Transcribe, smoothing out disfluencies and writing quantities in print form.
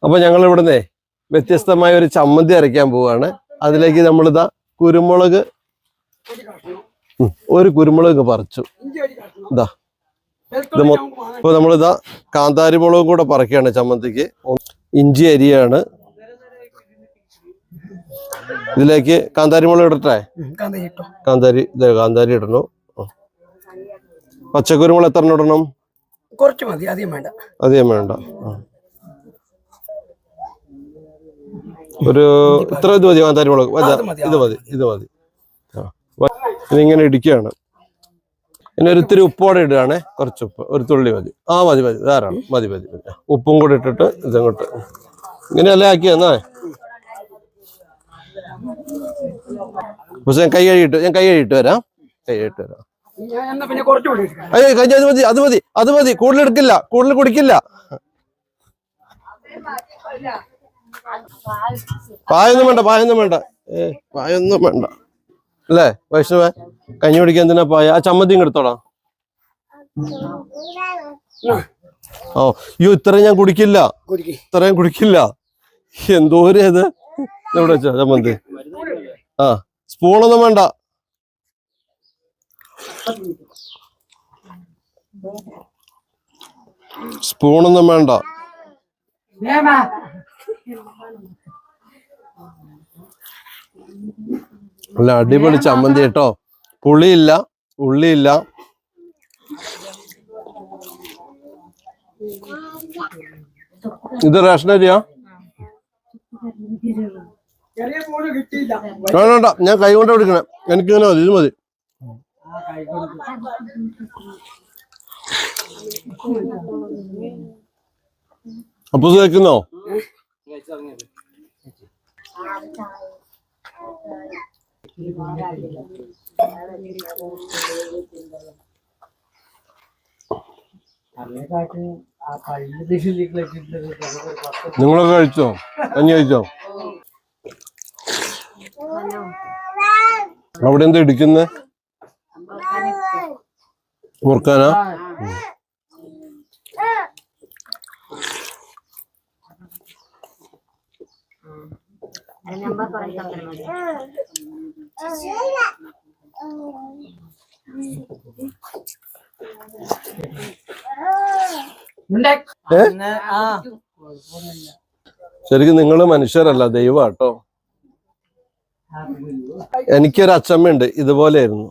അപ്പൊ ഞങ്ങൾ ഇവിടുന്ന് വ്യത്യസ്തമായ ഒരു ചമ്മന്തി അരയ്ക്കാൻ പോവാണ്. അതിലേക്ക് നമ്മളിതാ കുരുമുളക്, ഒരു കുരുമുളക് പറിച്ചു. ഇതാ ഇപ്പൊ നമ്മളിതാ കാന്താരി മുളകും കൂടെ പറിക്കുകയാണ് ചമ്മന്തിക്ക്. ഇഞ്ചി അരിയാണ്. ഇതിലേക്ക് കാന്താരി മുളക് ഇടട്ടെ? കാന്താരി ഇടണു. പച്ചക്കുരുമുളക് എത്ര ഇടണം? കുറച്ച് മതി, അധികം വേണ്ട. ഒരു ഇത്ര ഇത് മതി. കാന്താരി മുളക് ഇത് മതി. ഇതിങ്ങനെ ഇടിക്കുകയാണ്. പിന്നെ ഒരു ഇത്തിരി ഉപ്പോടെ ഇടുകയാണെ. കുറച്ച് ഉപ്പ്, ഒരു തുള്ളി മതി. മതി ധാരാളം മതി. ഉപ്പും കൂടെ ഇട്ടിട്ട് ഇതങ്ങോട്ട് ഇങ്ങനെയല്ലേ ആക്കി തന്നേ. പക്ഷെ ഞാൻ കൈ കഴുകിയിട്ട് വരാം. അയ്യോ അത് മതി. കൂടുതൽ എടുക്കില്ല, കൂടുതൽ കുടിക്കില്ല. പായൊന്നും വേണ്ട. പായൊന്നും വേണ്ട അല്ലേ വൈഷ്ണവ? കഞ്ഞി കുടിക്കാൻ എന്തിനാ പായ? ആ ചമ്മന്തിയും എടുത്തോളാം. ഇത്രയും ഞാൻ കുടിക്കില്ല. എന്തോരം അത് എവിടെ വെച്ചാ ചമ്മന്തി? സ്പൂണൊന്നും വേണ്ട. നല്ല അടിപൊളി ചമ്മന്തി കേട്ടോ. പുളിയില്ല, ഉള്ളിയില്ല. ഇത് റേഷൻ അരിയാ? വേണ്ട, ഞാൻ കൈ കൊണ്ട് പിടിക്കണേ. എനിക്കിങ്ങനെ മതി, ഇത് മതി. അപ്പൊ കേൾക്കുന്നോ? നിങ്ങളൊക്കെ കഴിച്ചോ? കഞ്ഞി കഴിച്ചോ? അവിടെ എന്താ ഇടിക്കുന്നേ? മുറുക്കാനാ? ശരിക്കും നിങ്ങള് മനുഷ്യരല്ല, ദൈവമാട്ടോ. എനിക്കൊരു അച്ചമ്മയുണ്ട്, ഇതുപോലെയായിരുന്നു.